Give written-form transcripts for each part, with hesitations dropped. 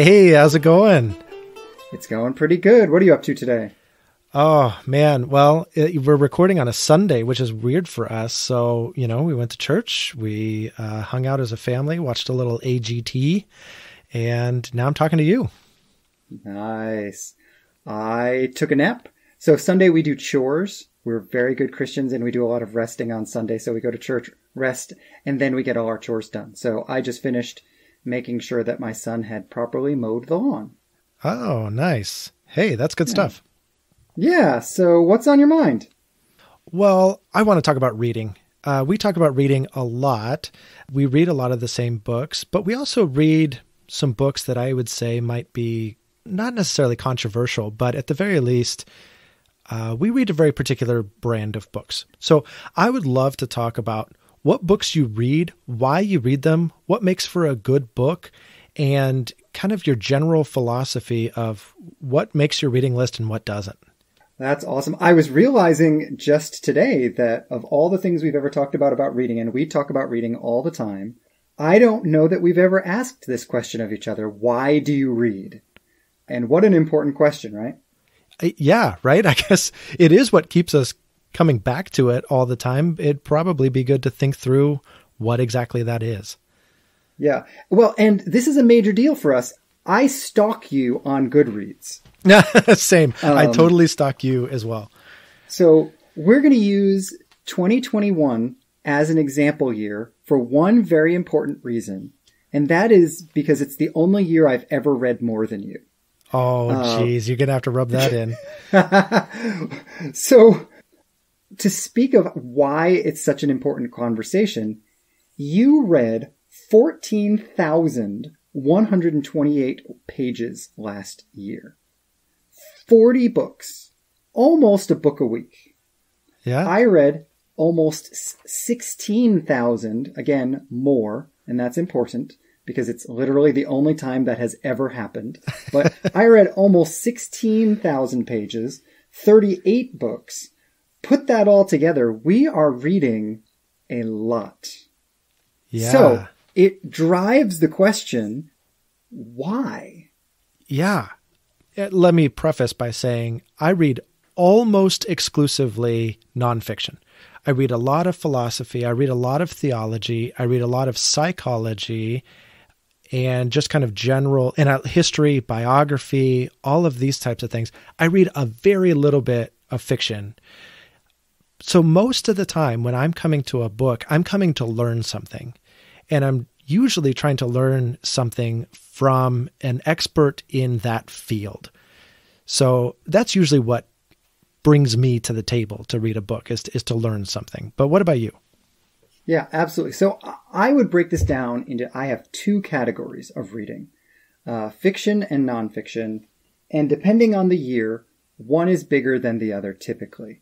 Hey, how's it going? It's going pretty good. What are you up to today? Oh, man. Well, we're recording on a Sunday, which is weird for us. So, we went to church. We hung out as a family, watched a little AGT, and now I'm talking to you. Nice. I took a nap. So Sunday we do chores. We're very good Christians and we do a lot of resting on Sunday. So we go to church, rest, and then we get all our chores done. So I just finished making sure that my son had properly mowed the lawn. Oh, nice. Hey, that's good stuff. Yeah. So what's on your mind? Well, I want to talk about reading. We talk about reading a lot. We read a lot of the same books, but we also read some books that I would say might be not necessarily controversial, but at the very least, we read a very particular brand of books. So I would love to talk about what books you read, why you read them, what makes for a good book, and kind of your general philosophy of what makes your reading list and what doesn't. That's awesome. I was realizing just today that of all the things we've ever talked about reading, and we talk about reading all the time, I don't know that we've ever asked this question of each other. Why do you read? And what an important question, right? Yeah, right. I guess it is what keeps us coming back to it all the time. It'd probably be good to think through what exactly that is. Yeah. Well, and this is a major deal for us. I stalk you on Goodreads. Same. I totally stalk you as well. So we're going to use 2021 as an example year for one very important reason. And that is because it's the only year I've ever read more than you. Oh, geez. You're going to have to rub that in. So to speak of why it's such an important conversation, you read 14,128 pages last year. 40 books. Almost a book a week. Yeah. I read almost 16,000, again, more, and that's important because it's literally the only time that has ever happened. But I read almost 16,000 pages, 38 books. Put that all together, we are reading a lot. Yeah. So it drives the question, why? Yeah. Let me preface by saying I read almost exclusively nonfiction. I read a lot of philosophy. I read a lot of theology. I read a lot of psychology and just kind of general and history, biography, all of these types of things. I read a very little bit of fiction. So most of the time when I'm coming to a book, I'm coming to learn something. And I'm usually trying to learn something from an expert in that field. So that's usually what brings me to the table to read a book is to learn something. But what about you? Yeah, absolutely. So I would break this down into, I have two categories of reading, fiction and nonfiction. And depending on the year, one is bigger than the other typically.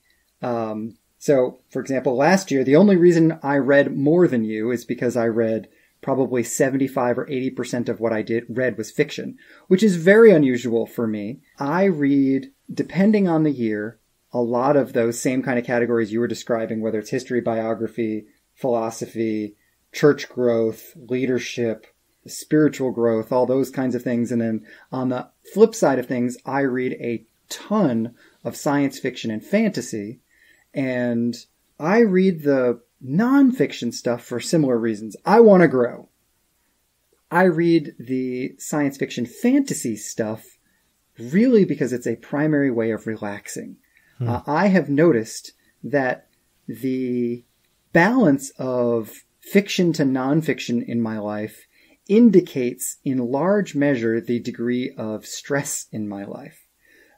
So for example, last year, the only reason I read more than you is because I read probably 75 or 80% of what I read was fiction, which is very unusual for me. I read, depending on the year, a lot of those same kind of categories you were describing, whether it's history, biography, philosophy, church growth, leadership, spiritual growth, all those kinds of things. And then on the flip side of things, I read a ton of science fiction and fantasy. And I read the nonfiction stuff for similar reasons. I want to grow. I read the science fiction fantasy stuff really because it's a primary way of relaxing. I have noticed that the balance of fiction to nonfiction in my life indicates in large measure the degree of stress in my life.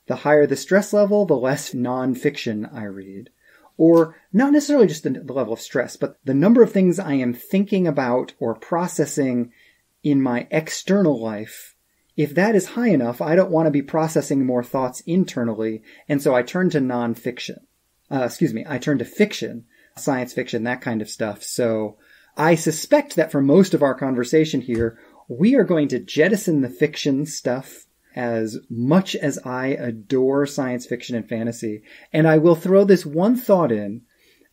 The higher the stress level, the less nonfiction I read. Or not necessarily just the level of stress, but the number of things I am thinking about or processing in my external life. If that is high enough, I don't want to be processing more thoughts internally, and so I turn to nonfiction. I turn to fiction, science fiction, that kind of stuff. So I suspect that for most of our conversation here, we are going to jettison the fiction stuff as much as I adore science fiction and fantasy. And I will throw this one thought in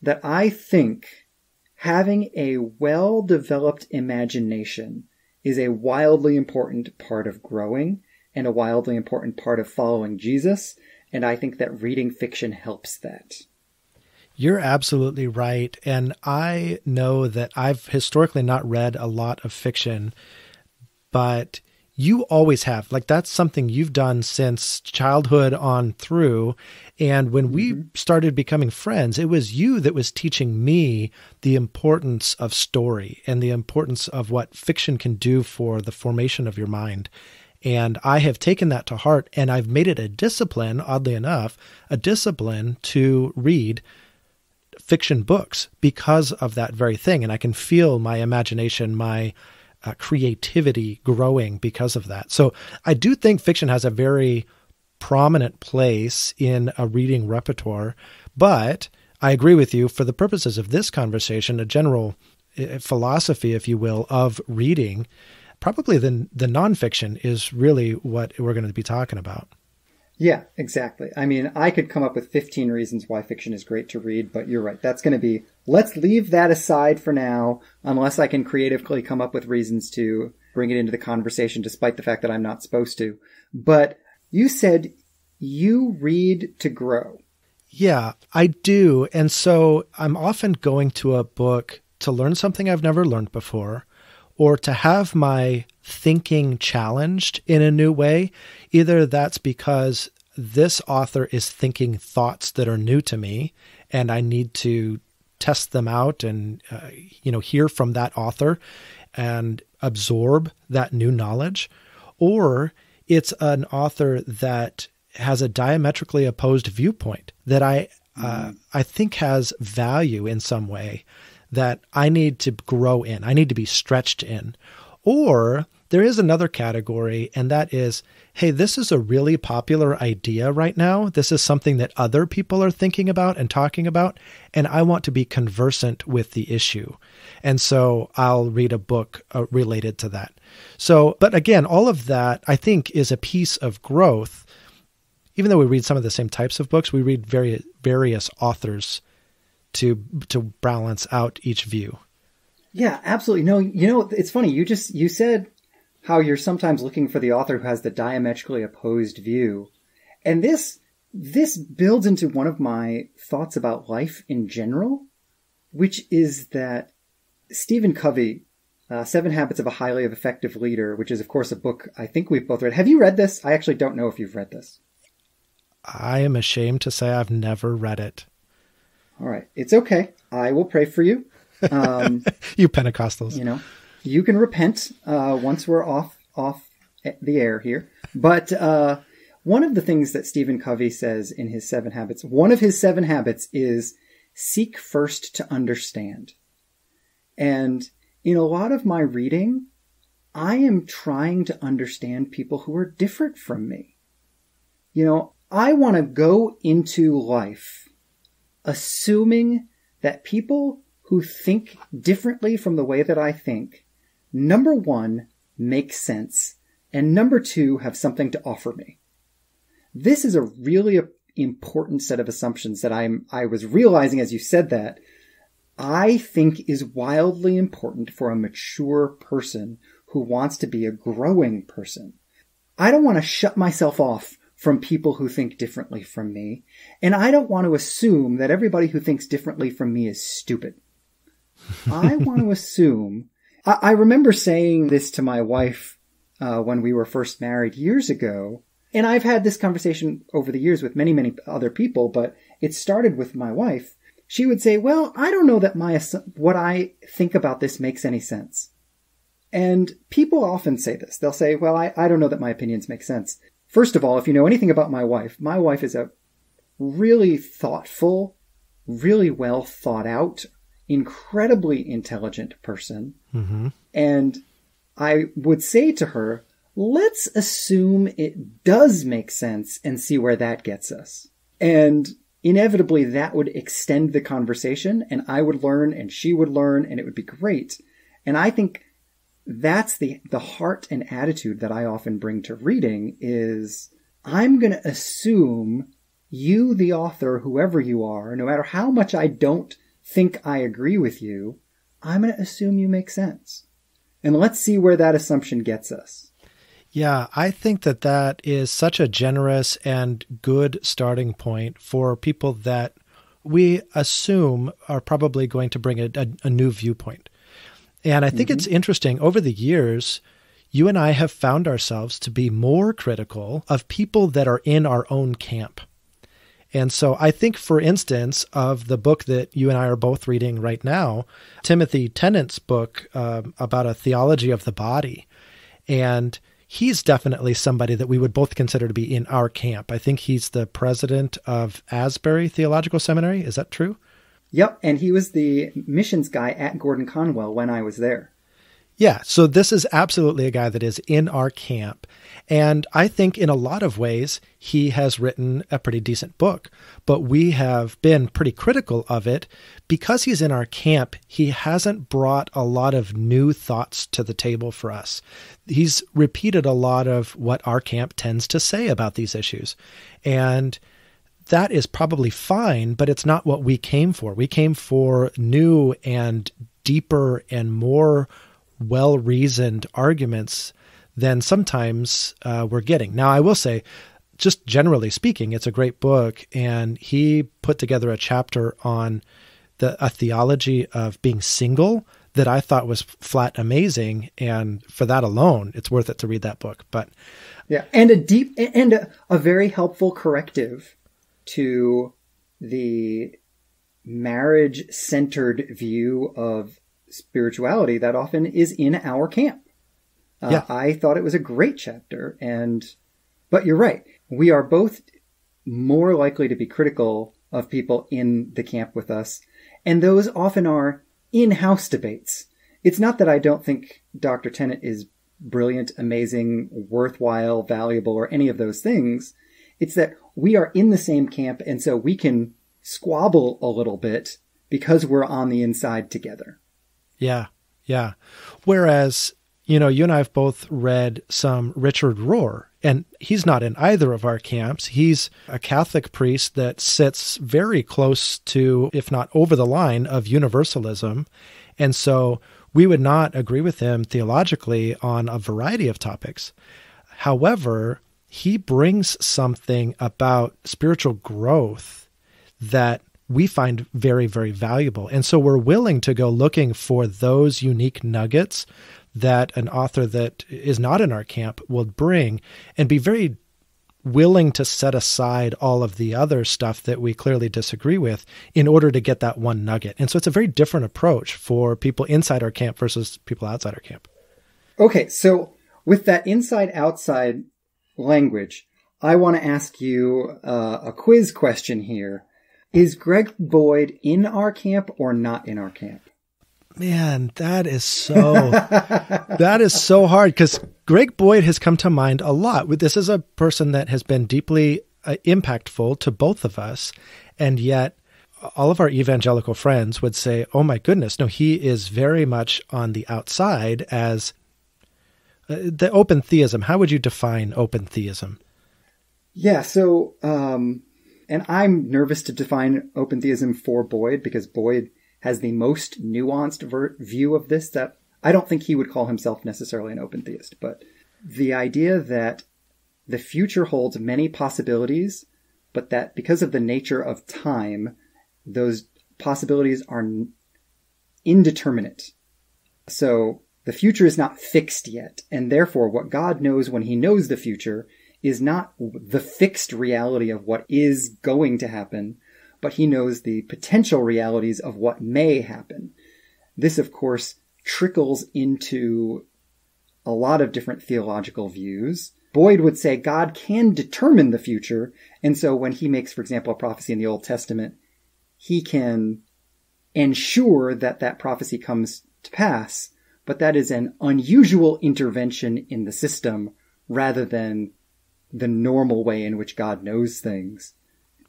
that I think having a well-developed imagination is a wildly important part of growing and a wildly important part of following Jesus. And I think that reading fiction helps that. You're absolutely right. And I know that I've historically not read a lot of fiction, but you always have. Like, that's something you've done since childhood on through. And when we started becoming friends, it was you that was teaching me the importance of story and the importance of what fiction can do for the formation of your mind. And I have taken that to heart, and I've made it a discipline, oddly enough, a discipline to read fiction books because of that very thing. And I can feel my imagination, my creativity growing because of that. So I do think fiction has a very prominent place in a reading repertoire, but I agree with you, for the purposes of this conversation, a general philosophy, if you will, of reading, probably the nonfiction is really what we're going to be talking about. Yeah, exactly. I mean, I could come up with 15 reasons why fiction is great to read, but you're right. That's going to be, let's leave that aside for now, unless I can creatively come up with reasons to bring it into the conversation, despite the fact that I'm not supposed to. But you said you read to grow. Yeah, I do. And so I'm often going to a book to learn something I've never learned before, or to have my thinking challenged in a new way. Either that's because this author is thinking thoughts that are new to me, and I need to test them out and, hear from that author and absorb that new knowledge. Or it's an author that has a diametrically opposed viewpoint that I think has value in some way that I need to grow in. I need to be stretched in. Or there is another category, and that is, hey, this is a really popular idea right now. This is something that other people are thinking about and talking about, and I want to be conversant with the issue. And so I'll read a book related to that. So, but again, all of that, I think, is a piece of growth. Even though we read some of the same types of books, we read various authors to balance out each view. Yeah, absolutely. No, it's funny. You said how you're sometimes looking for the author who has the diametrically opposed view. And this builds into one of my thoughts about life in general, which is that Stephen Covey, 7 Habits of a Highly Effective Leader, which is, of course, a book I think we've both read. Have you read this? I actually don't know if you've read this. I am ashamed to say I've never read it. All right. It's okay. I will pray for you. You Pentecostals. You can repent once we're off the air here. But one of the things that Stephen Covey says in his 7 Habits, one of his 7 habits is seek first to understand. And in a lot of my reading, I am trying to understand people who are different from me. I want to go into life assuming that people who think differently from the way that I think, number one, make sense, and number two, have something to offer me. This is a really important set of assumptions that I was realizing as you said that, I think is wildly important for a mature person who wants to be a growing person. I don't want to shut myself off from people who think differently from me, and I don't want to assume that everybody who thinks differently from me is stupid. I want to assume... I remember saying this to my wife when we were first married years ago, and I've had this conversation over the years with many, many other people, but it started with my wife. She would say, well, I don't know that what I think about this makes any sense. And people often say this. They'll say, well, I don't know that my opinions make sense. First of all, if you know anything about my wife is a really thoughtful, really well thought out, incredibly intelligent person. Mm-hmm. And I would say to her, let's assume it does make sense and see where that gets us. And inevitably that would extend the conversation, and I would learn and she would learn, and it would be great. And I think that's the heart and attitude that I often bring to reading is I'm going to assume you, the author, whoever you are, no matter how much I don't think I agree with you, I'm going to assume you make sense. And let's see where that assumption gets us. Yeah, I think that that is such a generous and good starting point for people that we assume are probably going to bring a new viewpoint. And I think it's interesting, over the years, you and I have found ourselves to be more critical of people that are in our own camp. And so I think, for instance, of the book that you and I are both reading right now, Timothy Tennant's book about a theology of the body. And he's definitely somebody that we would both consider to be in our camp. I think he's the president of Asbury Theological Seminary. Is that true? Yep. And he was the missions guy at Gordon Conwell when I was there. Yeah. So this is absolutely a guy that is in our camp. And I think in a lot of ways, he has written a pretty decent book, but we have been pretty critical of it because he's in our camp. He hasn't brought a lot of new thoughts to the table for us. He's repeated a lot of what our camp tends to say about these issues. And that is probably fine, but it's not what we came for. We came for new and deeper and more well-reasoned arguments than sometimes we're getting. Now, I will say, just generally speaking, it's a great book, and he put together a chapter on a theology of being single that I thought was flat amazing, and for that alone, it's worth it to read that book. But yeah, and a very helpful corrective to the marriage-centered view of spirituality that often is in our camp. I thought it was a great chapter, but you're right. We are both more likely to be critical of people in the camp with us, and those often are in-house debates. It's not that I don't think Dr. Tennant is brilliant, amazing, worthwhile, valuable, or any of those things. It's that we are in the same camp, and so we can squabble a little bit because we're on the inside together. Yeah, yeah. Whereas, you and I have both read some Richard Rohr, and he's not in either of our camps. He's a Catholic priest that sits very close to, if not over the line, of universalism. And so we would not agree with him theologically on a variety of topics. However, he brings something about spiritual growth that we find very, very valuable. And so we're willing to go looking for those unique nuggets that an author that is not in our camp will bring, and be very willing to set aside all of the other stuff that we clearly disagree with in order to get that one nugget. And so it's a very different approach for people inside our camp versus people outside our camp. Okay, so with that inside-outside language, I want to ask you a quiz question here. Is Greg Boyd in our camp or not in our camp? Man, that is so hard, because Greg Boyd has come to mind a lot. This is a person that has been deeply impactful to both of us, and yet all of our evangelical friends would say, oh my goodness, no, he is very much on the outside as the open theism. How would you define open theism? Yeah, so, and I'm nervous to define open theism for Boyd, because Boyd has the most nuanced view of this. That I don't think he would call himself necessarily an open theist, but the idea that the future holds many possibilities, but that because of the nature of time, those possibilities are indeterminate. So the future is not fixed yet, and therefore what God knows when he knows the future is not the fixed reality of what is going to happen, but he knows the potential realities of what may happen. This, of course, trickles into a lot of different theological views. Boyd would say God can determine the future, and so when he makes, for example, a prophecy in the Old Testament, he can ensure that that prophecy comes to pass, but that is an unusual intervention in the system rather than the normal way in which God knows things.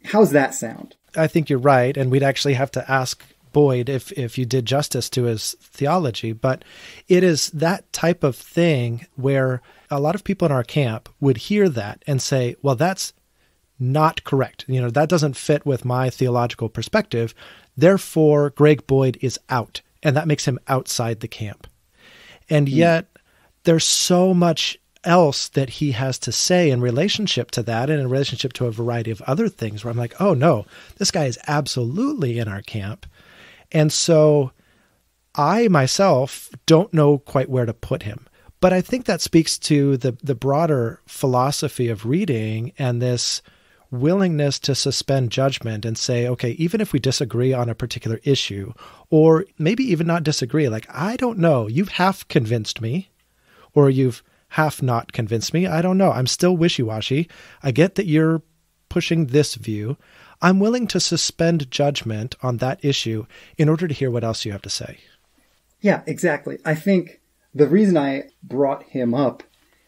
How's that sound? I think you're right, and we'd actually have to ask Boyd if you did justice to his theology, but it is that type of thing where a lot of people in our camp would hear that and say, well, that's not correct. That doesn't fit with my theological perspective. Therefore, Greg Boyd is out, and that makes him outside the camp. And yet there's so much else that he has to say in relationship to that and in relationship to a variety of other things where I'm like, oh no, this guy is absolutely in our camp. And so I myself don't know quite where to put him. But I think that speaks to the broader philosophy of reading and this willingness to suspend judgment and say, okay, even if we disagree on a particular issue, or maybe even not disagree, like, I don't know, you've half convinced me, or you've half not convinced me. I don't know. I'm still wishy-washy. I get that you're pushing this view. I'm willing to suspend judgment on that issue in order to hear what else you have to say. Yeah, exactly. I think the reason I brought him up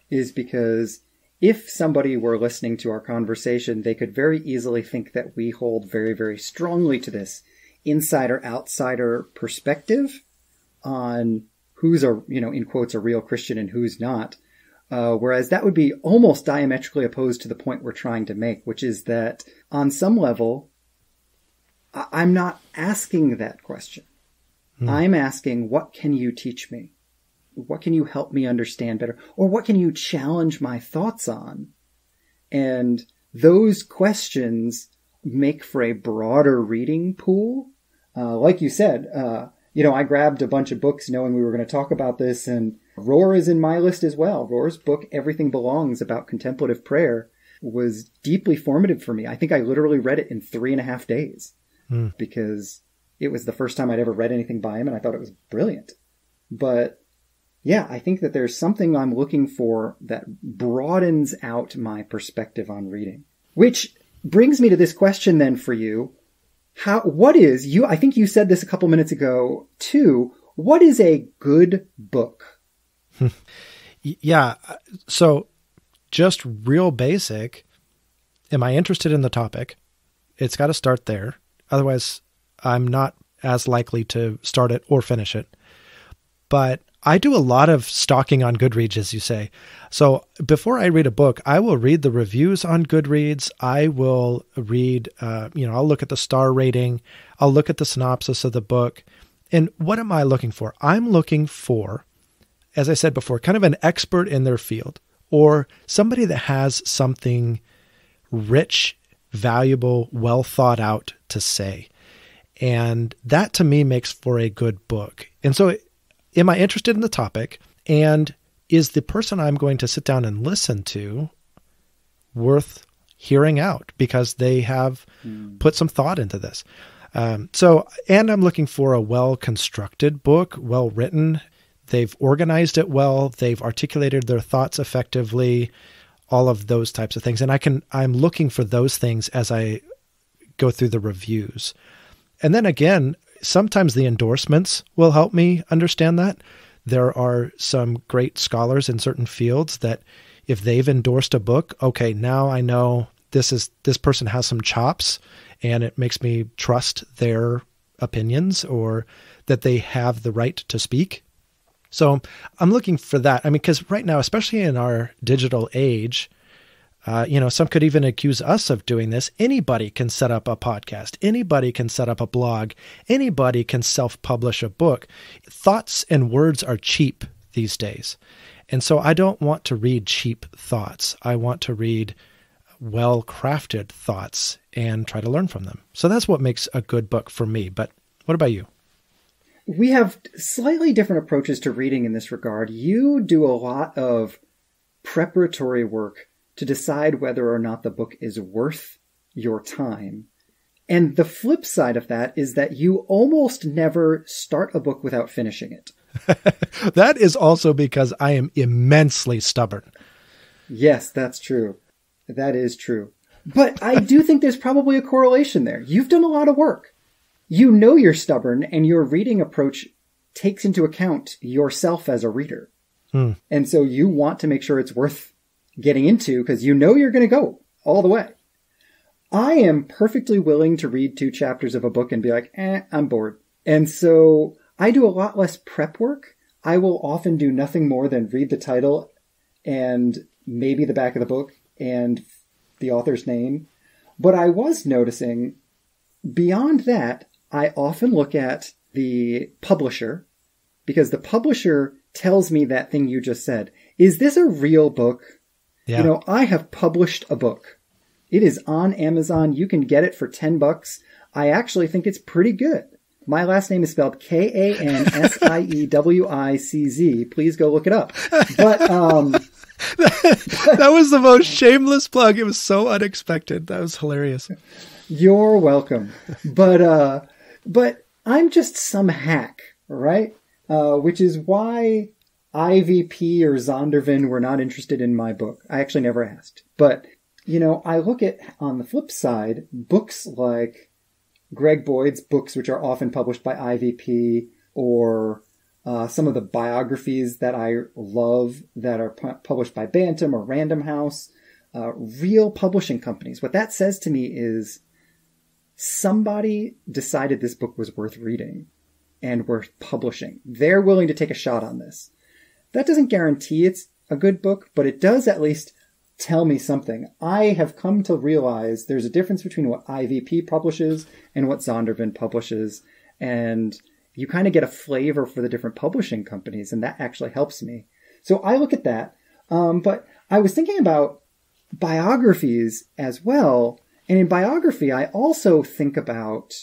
is because if somebody were listening to our conversation, they could very easily think that we hold very, very strongly to this insider-outsider perspective on who's a, in quotes, a real Christian and who's not. Whereas that would be almost diametrically opposed to the point we're trying to make, which is that on some level, I'm not asking that question. I'm asking, what can you teach me? What can you help me understand better? Or what can you challenge my thoughts on? And those questions make for a broader reading pool. Like you said, I grabbed a bunch of books knowing we were going to talk about this, and Rohr is in my list as well. Rohr's book, Everything Belongs, about contemplative prayer, was deeply formative for me. I think I literally read it in 3.5 days because it was the first time I'd ever read anything by him, and I thought it was brilliant. But yeah, I think that there's something I'm looking for that broadens out my perspective on reading. Which brings me to this question then for you. I think you said this a couple minutes ago too, what is a good book? Yeah. So just real basic, am I interested in the topic? It's got to start there. Otherwise, I'm not as likely to start it or finish it. But I do a lot of stalking on Goodreads, as you say. So before I read a book, I will read the reviews on Goodreads. I will read, I'll look at the star rating. I'll look at the synopsis of the book. And what am I looking for? I'm looking for, as I said before, kind of an expert in their field, or somebody that has something rich, valuable, well thought out to say. And that to me makes for a good book. And so am I interested in the topic? And is the person I'm going to sit down and listen to worth hearing out because they have put some thought into this? And I'm looking for a well-constructed book, well-written. They've organized it well. They've articulated their thoughts effectively, all of those types of things. And I'm looking for those things as I go through the reviews. And then again, sometimes the endorsements will help me understand that. There are some great scholars in certain fields that if they've endorsed a book, okay, now I know this person has some chops and it makes me trust their opinions or that they have the right to speak. So I'm looking for that. I mean, because right now, especially in our digital age, some could even accuse us of doing this. Anybody can set up a podcast. Anybody can set up a blog. Anybody can self-publish a book. Thoughts and words are cheap these days. And so I don't want to read cheap thoughts. I want to read well-crafted thoughts and try to learn from them. So that's what makes a good book for me. But what about you? We have slightly different approaches to reading in this regard. You do a lot of preparatory work to decide whether or not the book is worth your time. And the flip side of that is that you almost never start a book without finishing it. That is also because I am immensely stubborn. Yes, that's true. That is true. But I do think there's probably a correlation there. You've done a lot of work. You know you're stubborn, and your reading approach takes into account yourself as a reader. And so you want to make sure it's worth getting into because you know you're going to go all the way. I am perfectly willing to read 2 chapters of a book and be like, I'm bored. And so I do a lot less prep work. I will often do nothing more than read the title and maybe the back of the book and the author's name. But I was noticing beyond that, I often look at the publisher because the publisher tells me that thing you just said. Is this a real book? Yeah. You know, I have published a book. It is on Amazon. You can get it for $10. I actually think it's pretty good. My last name is spelled Kansiewiczz. Please go look it up. But that was the most shameless plug. It was so unexpected. That was hilarious. You're welcome. But I'm just some hack, right? Which is why IVP or Zondervan were not interested in my book. I actually never asked. But, you know, I look at, on the flip side, books like Greg Boyd's books, which are often published by IVP, or some of the biographies that I love that are published by Bantam or Random House, real publishing companies. What that says to me is somebody decided this book was worth reading and worth publishing. They're willing to take a shot on this. That doesn't guarantee it's a good book, but it does at least tell me something. I have come to realize there's a difference between what IVP publishes and what Zondervan publishes, and you kind of get a flavor for the different publishing companies, and that actually helps me. So I look at that, but I was thinking about biographies as well, and in biography, I also think about,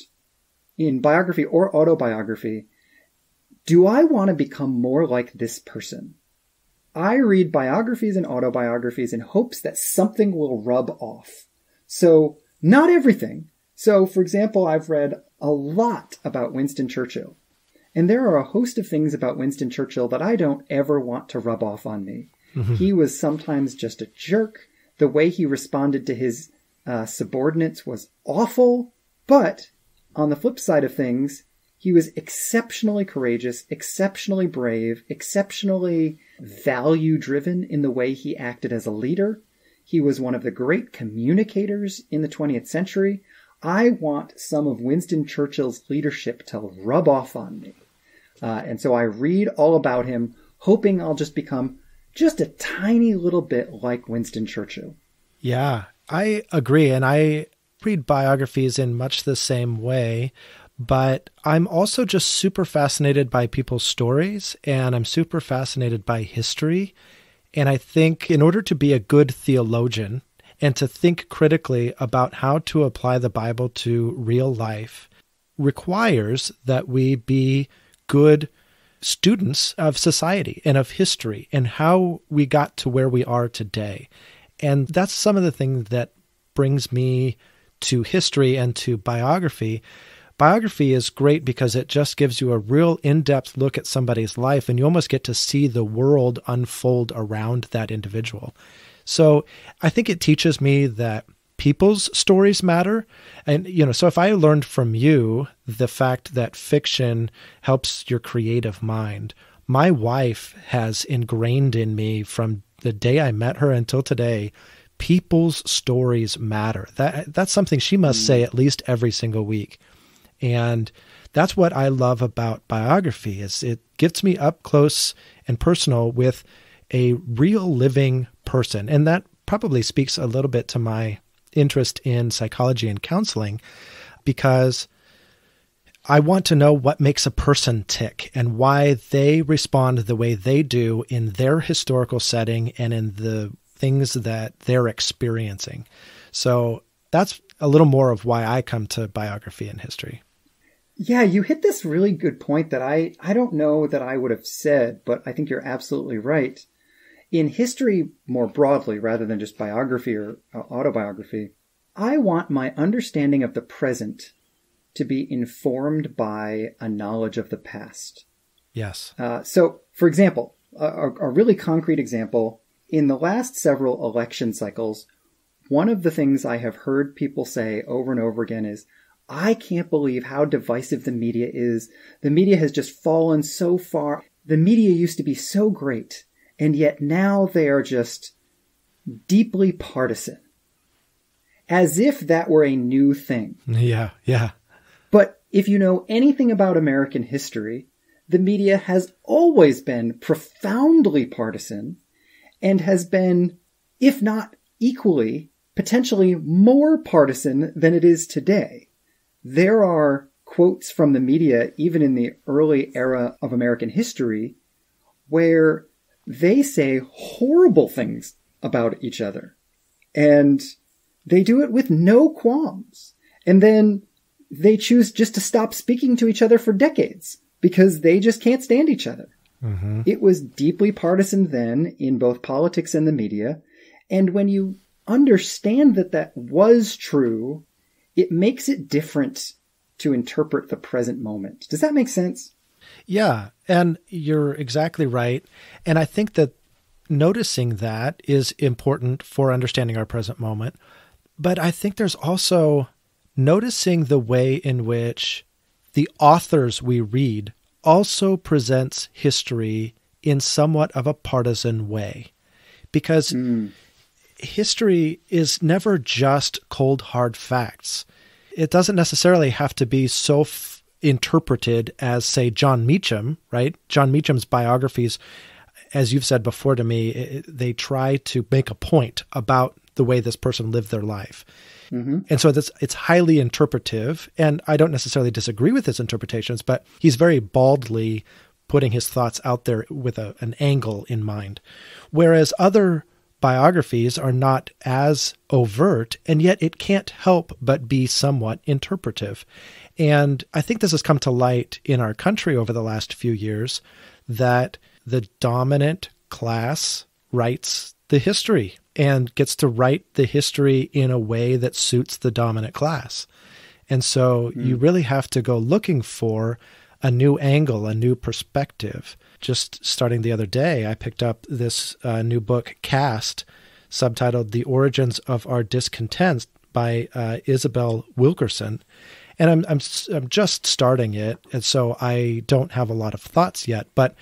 in biography or autobiography, do I want to become more like this person? I read biographies and autobiographies in hopes that something will rub off. So, not everything. So, for example, I've read a lot about Winston Churchill. And there are a host of things about Winston Churchill that I don't ever want to rub off on me. Mm-hmm. He was sometimes just a jerk. The way he responded to his subordinates was awful. But, on the flip side of things, he was exceptionally courageous, exceptionally brave, exceptionally value-driven in the way he acted as a leader. He was one of the great communicators in the 20th century. I want some of Winston Churchill's leadership to rub off on me. And so I read all about him, hoping I'll just become just a tiny little bit like Winston Churchill. Yeah, I agree. And I read biographies in much the same way. But I'm also just super fascinated by people's stories, and I'm super fascinated by history. And I think in order to be a good theologian and to think critically about how to apply the Bible to real life requires that we be good students of society and of history and how we got to where we are today. And that's some of the things that brings me to history and to biography. Biography is great because it just gives you a real in-depth look at somebody's life, and you almost get to see the world unfold around that individual. So I think it teaches me that people's stories matter. And, you know, so if I learned from you the fact that fiction helps your creative mind, my wife has ingrained in me from the day I met her until today, people's stories matter. That's something she must say at least every single week. And that's what I love about biography is it gets me up close and personal with a real living person. And that probably speaks a little bit to my interest in psychology and counseling, because I want to know what makes a person tick and why they respond the way they do in their historical setting and in the things that they're experiencing. So that's a little more of why I come to biography and history. Yeah, you hit this really good point that I don't know that I would have said, but I think you're absolutely right. In history more broadly, rather than just biography or autobiography, I want my understanding of the present to be informed by a knowledge of the past. Yes. So, for example, a really concrete example, in the last several election cycles, one of the things I have heard people say over and over again is, I can't believe how divisive the media is. The media has just fallen so far. The media used to be so great, and yet now they are just deeply partisan. As if that were a new thing. Yeah. But if you know anything about American history, the media has always been profoundly partisan and has been, if not equally, potentially more partisan than it is today. There are quotes from the media, even in the early era of American history, where they say horrible things about each other. And they do it with no qualms. And then they choose just to stop speaking to each other for decades because they just can't stand each other. Mm-hmm. It was deeply partisan then in both politics and the media. And when you understand that that was true, it makes it different to interpret the present moment. Does that make sense? Yeah, and you're exactly right. And I think that noticing that is important for understanding our present moment. But I think there's also noticing the way in which the authors we read also presents history in somewhat of a partisan way. Because history is never just cold, hard facts. It doesn't necessarily have to be so interpreted as, say, John Meacham, right? John Meacham's biographies, as you've said before to me, they try to make a point about the way this person lived their life. Mm-hmm. And so it's highly interpretive, and I don't necessarily disagree with his interpretations, but he's very baldly putting his thoughts out there with an angle in mind. Whereas other biographies are not as overt, and yet it can't help but be somewhat interpretive. And I think this has come to light in our country over the last few years, that the dominant class writes the history and gets to write the history in a way that suits the dominant class. And so you really have to go looking for a new angle, a new perspective. Just starting the other day, I picked up this new book, Caste, subtitled The Origins of Our Discontents by Isabel Wilkerson. And I'm just starting it, and so I don't have a lot of thoughts yet. But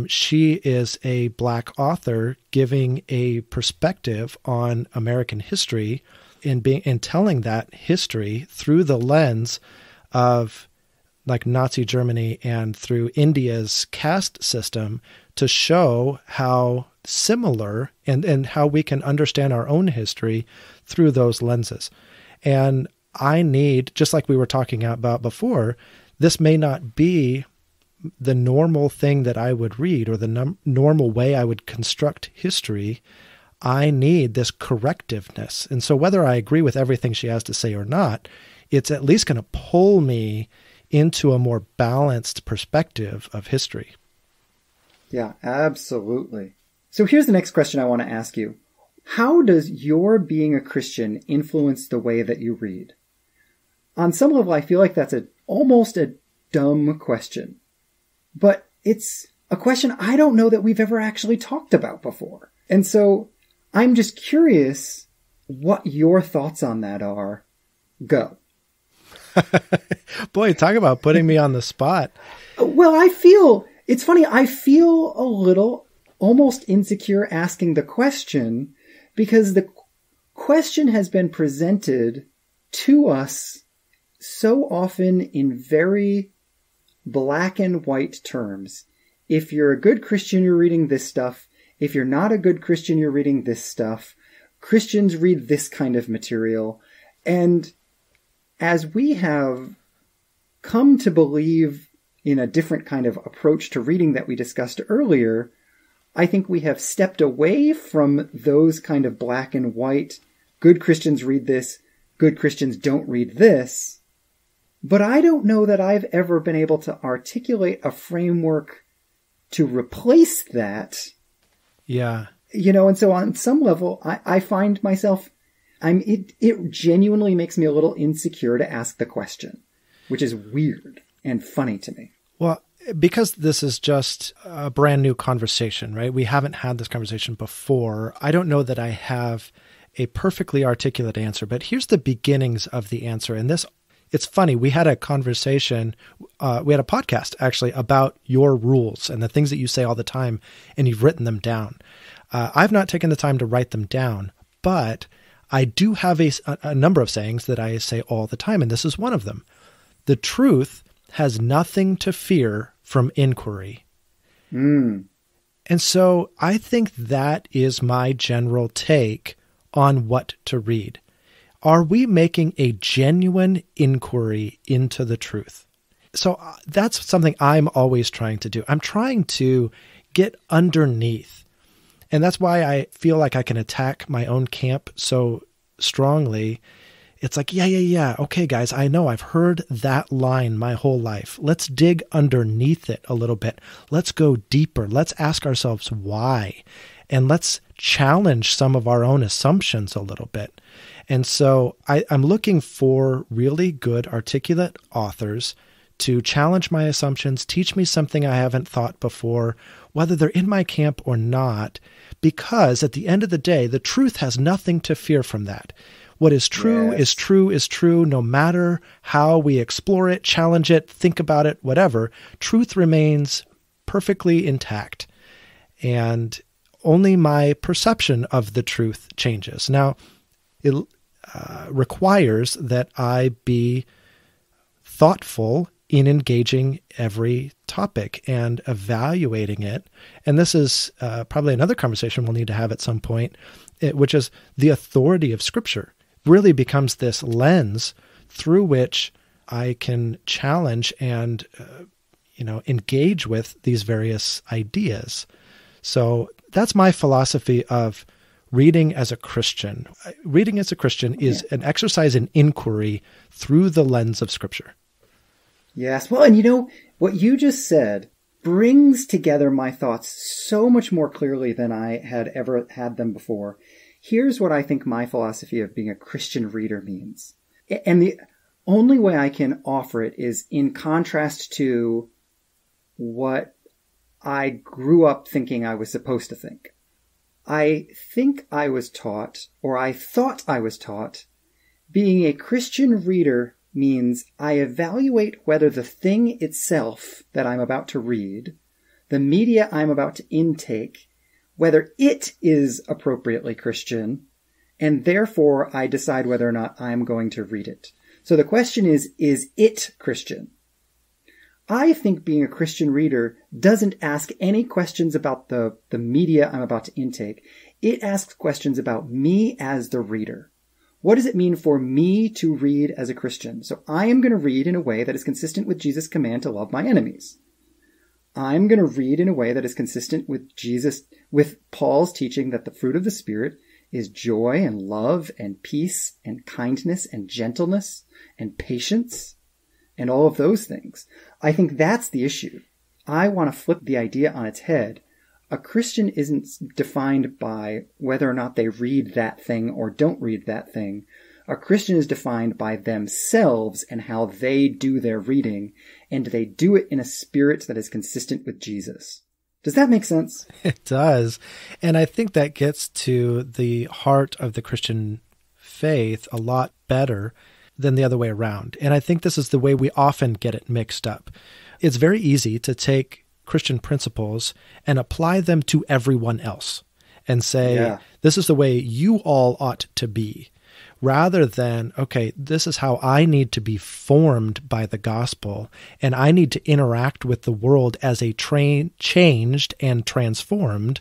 she is a Black author giving a perspective on American history and telling that history through the lens of like Nazi Germany and through India's caste system to show how similar and how we can understand our own history through those lenses. And I need, just like we were talking about before, this may not be the normal thing that I would read or the normal way I would construct history. I need this correctiveness. And so whether I agree with everything she has to say or not, it's at least going to pull me into a more balanced perspective of history. Yeah, absolutely. So here's the next question I want to ask you. How does your being a Christian influence the way that you read? On some level, I feel like that's almost a dumb question. But it's a question I don't know that we've ever actually talked about before. And so I'm just curious what your thoughts on that are. Go. Boy, talk about putting me on the spot. Well, it's funny, I feel a little almost insecure asking the question because the question has been presented to us so often in very black and white terms. If you're a good Christian, you're reading this stuff. If you're not a good Christian, you're reading this stuff. Christians read this kind of material. And as we have come to believe in a different kind of approach to reading that we discussed earlier, I think we have stepped away from those kind of black and white, good Christians read this, good Christians don't read this. But I don't know that I've ever been able to articulate a framework to replace that. Yeah. And so on some level, I find myself, it genuinely makes me a little insecure to ask the question, which is weird and funny to me. Well, because this is just a brand new conversation, right? We haven't had this conversation before. I don't know that I have a perfectly articulate answer, but here's the beginnings of the answer. And it's funny. We had a conversation, we had a podcast actually about your rules and the things that you say all the time, and you've written them down. I've not taken the time to write them down, but I do have a number of sayings that I say all the time, and this is one of them. The truth has nothing to fear from inquiry. And so I think that is my general take on what to read. Are we making a genuine inquiry into the truth? So that's something I'm always trying to do. I'm trying to get underneath. And that's why I feel like I can attack my own camp so strongly. It's like, yeah. Okay, guys, I know I've heard that line my whole life. Let's dig underneath it a little bit. Let's go deeper. Let's ask ourselves why. And let's challenge some of our own assumptions a little bit. And so I'm looking for really good, articulate authors to challenge my assumptions, teach me something I haven't thought before, whether they're in my camp or not, because at the end of the day, the truth has nothing to fear from that. What is true is true is true, no matter how we explore it, challenge it, think about it, whatever. Truth remains perfectly intact. And only my perception of the truth changes. Now, it requires that I be thoughtful in engaging every topic and evaluating it. And this is probably another conversation we'll need to have at some point, which is the authority of Scripture really becomes this lens through which I can challenge and engage with these various ideas. So that's my philosophy of reading as a Christian. Reading as a Christian is an exercise in inquiry through the lens of Scripture. Yes. Well, and what you just said brings together my thoughts so much more clearly than I had ever had them before. Here's what I think my philosophy of being a Christian reader means. And the only way I can offer it is in contrast to what I grew up thinking I was supposed to think. I think I was taught, or I thought I was taught, being a Christian reader means I evaluate whether the thing itself that I'm about to read, the media I'm about to intake, whether it is appropriately Christian, and therefore I decide whether or not I'm going to read it. So the question is it Christian? I think being a Christian reader doesn't ask any questions about the media I'm about to intake. It asks questions about me as the reader. What does it mean for me to read as a Christian? So I am going to read in a way that is consistent with Jesus' command to love my enemies. I'm going to read in a way that is consistent with Paul's teaching that the fruit of the Spirit is joy and love and peace and kindness and gentleness and patience and all of those things. I think that's the issue. I want to flip the idea on its head. A Christian isn't defined by whether or not they read that thing or don't read that thing. A Christian is defined by themselves and how they do their reading, and they do it in a spirit that is consistent with Jesus. Does that make sense? It does. And I think that gets to the heart of the Christian faith a lot better than the other way around. And I think this is the way we often get it mixed up. It's very easy to take Christian principles and apply them to everyone else and say, this is the way you all ought to be. Rather than, okay, this is how I need to be formed by the gospel, and I need to interact with the world as a changed and transformed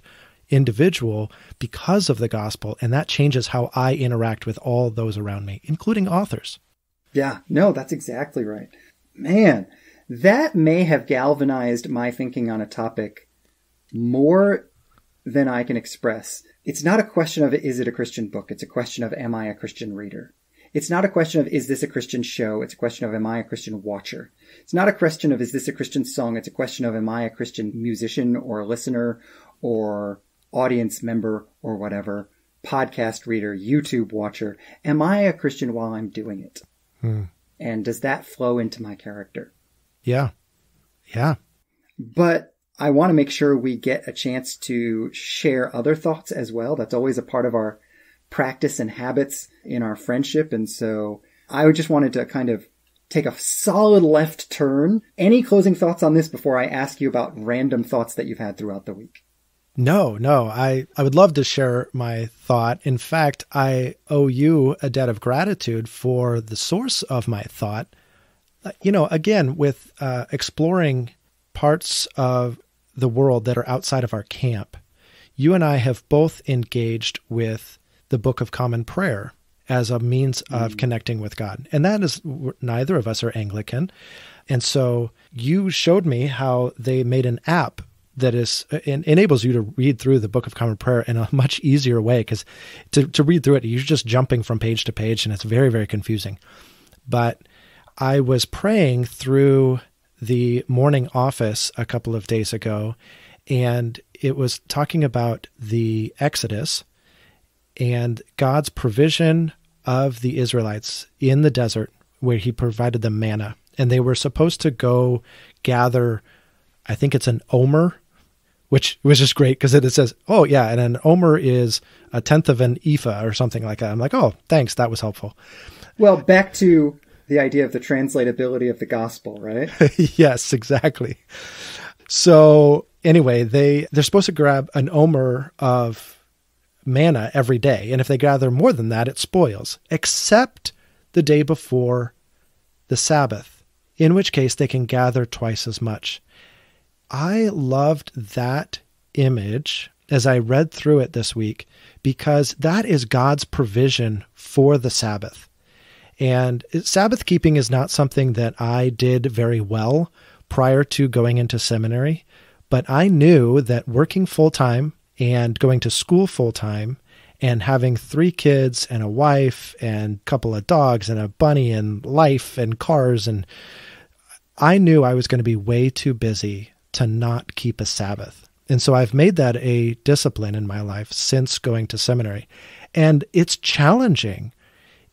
individual because of the gospel, and that changes how I interact with all those around me, including authors. Yeah, no, that's exactly right. Man, that may have galvanized my thinking on a topic more than I can express. It's not a question of, is it a Christian book? It's a question of, am I a Christian reader? It's not a question of, is this a Christian show? It's a question of, am I a Christian watcher? It's not a question of, is this a Christian song? It's a question of, am I a Christian musician or listener or audience member or whatever, podcast reader, YouTube watcher? Am I a Christian while I'm doing it? And does that flow into my character? Yeah. But I want to make sure we get a chance to share other thoughts as well. That's always a part of our practice and habits in our friendship. And so I just wanted to kind of take a solid left turn. Any closing thoughts on this before I ask you about random thoughts that you've had throughout the week? No. I would love to share my thought. In fact, I owe you a debt of gratitude for the source of my thought. Again, with exploring parts of the world that are outside of our camp, you and I have both engaged with the Book of Common Prayer as a means of connecting with God. And that is, neither of us are Anglican. And so you showed me how they made an app that enables you to read through the Book of Common Prayer in a much easier way, because to read through it, you're just jumping from page to page, and it's very, very confusing. But I was praying through the morning office a couple of days ago, and it was talking about the Exodus and God's provision of the Israelites in the desert, where he provided them manna. And they were supposed to go gather, I think it's an omer, which was just great because it says, oh yeah, and an omer is a tenth of an ephah or something like that. I'm like, oh, thanks, that was helpful. Well, back to the idea of the translatability of the gospel, right? Yes, exactly. So anyway, they're supposed to grab an omer of manna every day. And if they gather more than that, it spoils, except the day before the Sabbath, in which case they can gather twice as much. I loved that image as I read through it this week, because that is God's provision for the Sabbath. And Sabbath keeping is not something that I did very well prior to going into seminary, but I knew that working full-time and going to school full-time and having 3 kids and a wife and a couple of dogs and a bunny and life and cars, and I knew I was going to be way too busy to not keep a Sabbath. And so I've made that a discipline in my life since going to seminary. And it's challenging.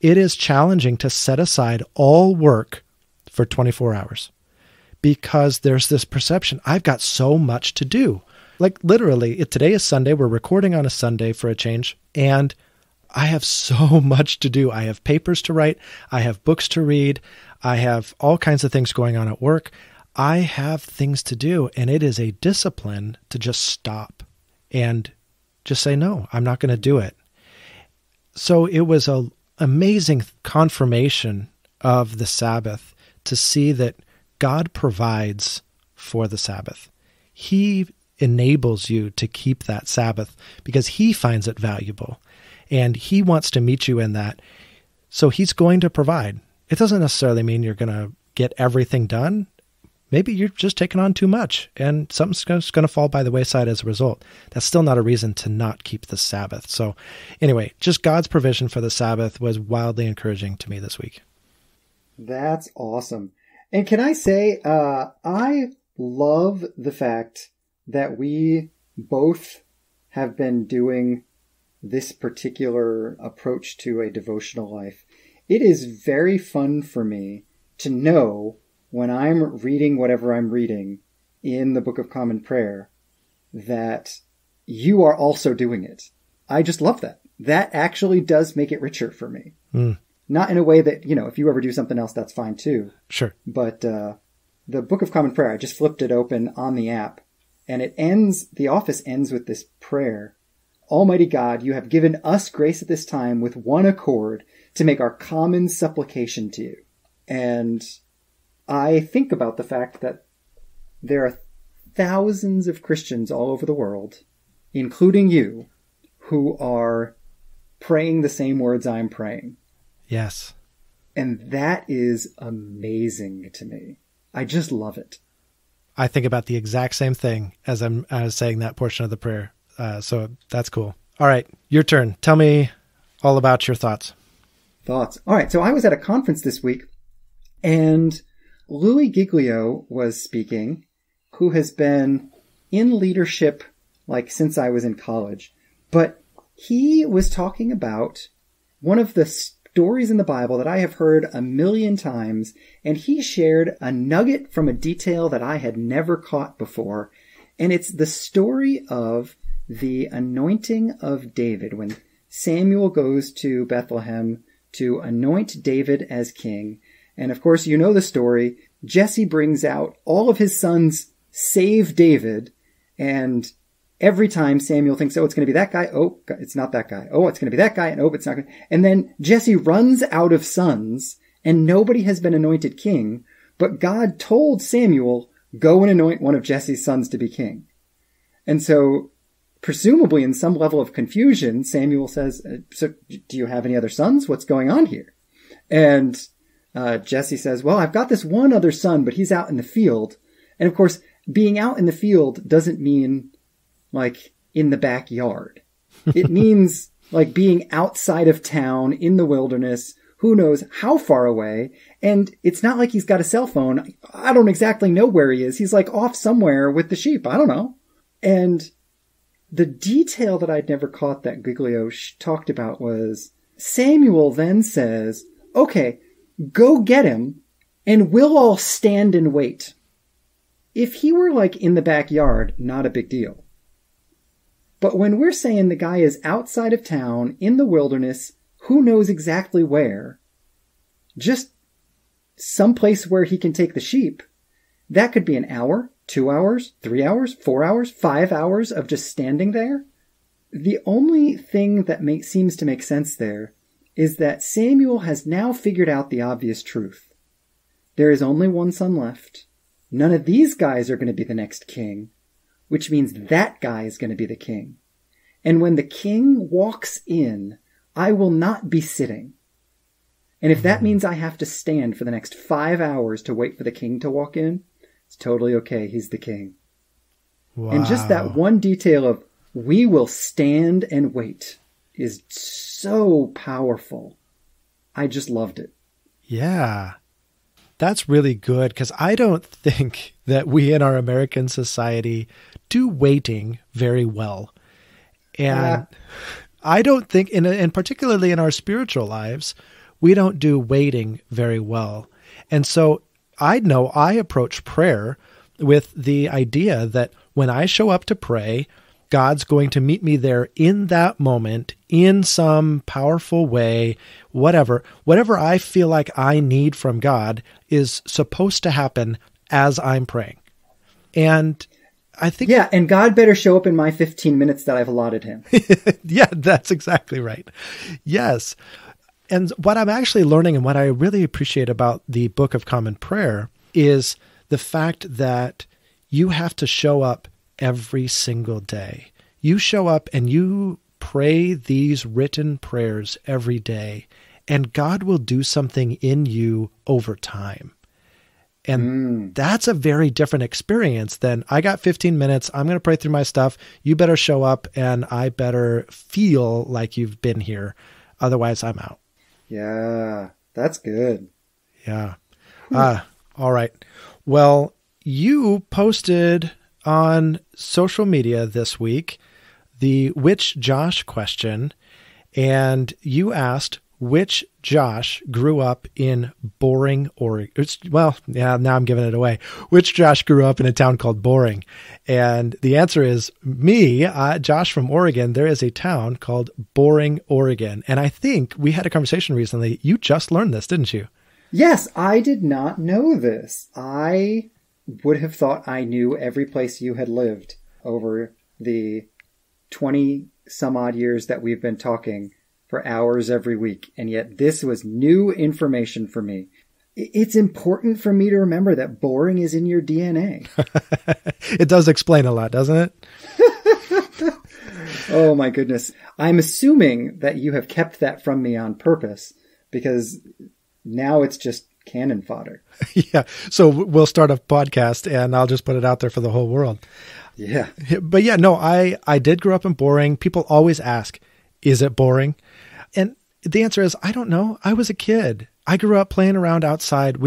It is challenging to set aside all work for 24 hours because there's this perception, I've got so much to do. Like literally, today is Sunday. We're recording on a Sunday for a change. And I have so much to do. I have papers to write. I have books to read. I have all kinds of things going on at work. I have things to do. And it is a discipline to just stop and just say, no, I'm not going to do it. So it was an amazing confirmation of the Sabbath to see that God provides for the Sabbath. He enables you to keep that Sabbath because he finds it valuable and he wants to meet you in that. So he's going to provide. It doesn't necessarily mean you're going to get everything done. Maybe you're just taking on too much and something's going to fall by the wayside as a result. That's still not a reason to not keep the Sabbath. So anyway, just God's provision for the Sabbath was wildly encouraging to me this week. That's awesome. And can I say, I love the fact that we both have been doing this particular approach to a devotional life. It is very fun for me to know when I'm reading whatever I'm reading in the Book of Common Prayer that you are also doing it. I just love that. That actually does make it richer for me. Not in a way that, if you ever do something else, that's fine too. Sure. But the Book of Common Prayer, I just flipped it open on the app. And the office ends with this prayer. Almighty God, you have given us grace at this time with one accord to make our common supplication to you. And I think about the fact that there are thousands of Christians all over the world, including you, who are praying the same words I'm praying. Yes. And that is amazing to me. I just love it. I think about the exact same thing as I was saying that portion of the prayer. So that's cool. All right, your turn. Tell me all about your thoughts. All right. So I was at a conference this week and Louis Giglio was speaking, who has been in leadership since I was in college. But he was talking about one of the stories in the Bible that I have heard a million times, and he shared a nugget from a detail that I had never caught before, and it's the story of the anointing of David when Samuel goes to Bethlehem to anoint David as king. And of course, you know the story. Jesse brings out all of his sons save David, and every time Samuel thinks, oh, it's going to be that guy. Oh, it's not that guy. Oh, it's going to be that guy. And oh, it's not going to. And then Jesse runs out of sons and nobody has been anointed king. But God told Samuel, go and anoint one of Jesse's sons to be king. And so presumably in some level of confusion, Samuel says, so do you have any other sons? What's going on here? And Jesse says, well, I've got this one other son, but he's out in the field. And of course, being out in the field doesn't mean like in the backyard. It means like being outside of town in the wilderness, who knows how far away. And it's not like he's got a cell phone. I don't exactly know where he is. He's like off somewhere with the sheep. I don't know. And the detail that I'd never caught that Giglio talked about was Samuel then says, okay, go get him and we'll all stand and wait. If he were like in the backyard, not a big deal. But when we're saying the guy is outside of town, in the wilderness, who knows exactly where, just someplace where he can take the sheep, that could be an hour, 2 hours, 3 hours, 4 hours, 5 hours of just standing there. The only thing that seems to make sense there is that Samuel has now figured out the obvious truth. There is only one son left. None of these guys are going to be the next king, which means that guy is going to be the king. And when the king walks in, I will not be sitting. And if that means I have to stand for the next 5 hours to wait for the king to walk in, it's totally okay. He's the king. Wow. And just that one detail of we will stand and wait is so powerful. I just loved it. Yeah. That's really good because I don't think that we in our American society do waiting very well. And I don't think, and particularly in our spiritual lives, we don't do waiting very well. And so I know I approach prayer with the idea that when I show up to pray, God's going to meet me there in that moment in some powerful way, whatever I feel like I need from God is supposed to happen as I'm praying. And I think... Yeah, and God better show up in my 15 minutes that I've allotted him. Yeah, that's exactly right. Yes. And what I'm actually learning and what I really appreciate about the Book of Common Prayer is the fact that you have to show up every single day. You show up and you pray these written prayers every day, and God will do something in you over time. And that's a very different experience than I got 15 minutes. I'm going to pray through my stuff. You better show up and I better feel like you've been here. Otherwise, I'm out. Yeah, that's good. Yeah. All right. Well, you posted on social media this week the Which Josh question, and you asked which Josh grew up in Boring, Oregon. Well, yeah, now I'm giving it away. Which Josh grew up in a town called Boring? And the answer is me, Josh from Oregon. There is a town called Boring, Oregon. And I think we had a conversation recently. You just learned this, didn't you? Yes, I did not know this. I would have thought I knew every place you had lived over the 20 some odd years that we've been talking for hours every week. And yet this was new information for me. It's important for me to remember that boring is in your DNA. It does explain a lot, doesn't it? Oh my goodness. I'm assuming that you have kept that from me on purpose because now it's just cannon fodder. Yeah. So we'll start a podcast and I'll just put it out there for the whole world. Yeah. But yeah, no, I did grow up in Boring. People always ask, is it boring? And the answer is, I don't know. I was a kid. I grew up playing around outside. It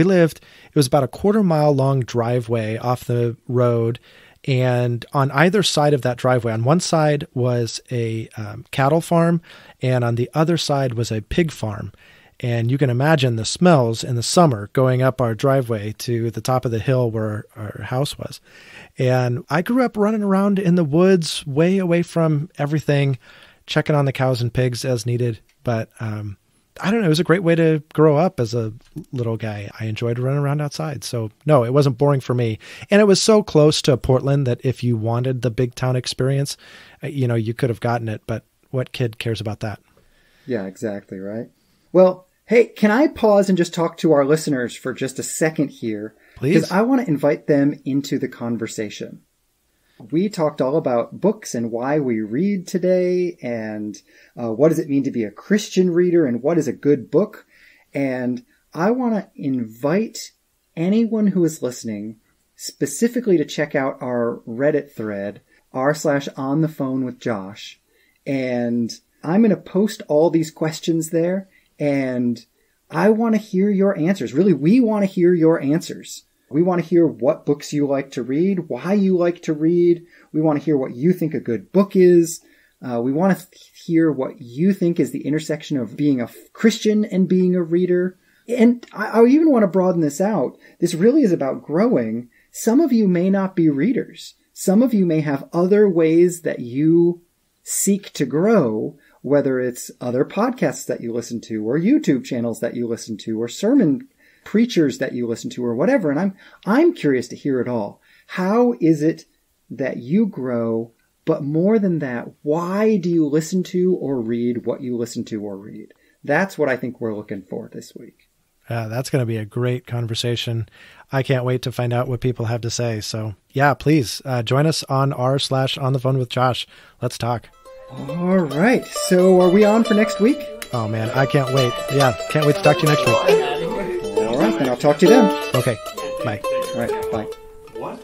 was about a 1/4 mile long driveway off the road. And on either side of that driveway, on one side was a cattle farm, and on the other side was a pig farm. And you can imagine the smells in the summer going up our driveway to the top of the hill where our house was. And I grew up running around in the woods, way away from everything, checking on the cows and pigs as needed. But I don't know. It was a great way to grow up as a little guy. I enjoyed running around outside. So no, it wasn't boring for me. And it was so close to Portland that if you wanted the big town experience, you could have gotten it. But what kid cares about that? Yeah, exactly. Right. Well, hey, can I pause and just talk to our listeners for just a second here? Please. Because I want to invite them into the conversation. We talked all about books and why we read today and what does it mean to be a Christian reader and what is a good book. And I want to invite anyone who is listening, specifically to check out our Reddit thread, r/onthephonewithjosh. And I'm going to post all these questions there, and I want to hear your answers. Really, we want to hear your answers. We want to hear what books you like to read, why you like to read. We want to hear what you think a good book is. We want to hear what you think is the intersection of being a Christian and being a reader. And I even want to broaden this out. This really is about growing. Some of you may not be readers. Some of you may have other ways that you seek to grow, whether it's other podcasts that you listen to, or YouTube channels that you listen to, or sermon preachers that you listen to, or whatever. And I'm curious to hear it all. How is it that you grow? But more than that, why do you listen to or read what you listen to or read? That's what I think we're looking for this week. That's going to be a great conversation. I can't wait to find out what people have to say. So yeah, please join us on r/onthephonewithjosh. Let's talk. All right. So are we on for next week? Oh man, I can't wait. Yeah, can't wait to talk to you next week. All right, then I'll talk to you then. Okay, bye. All right, bye. What?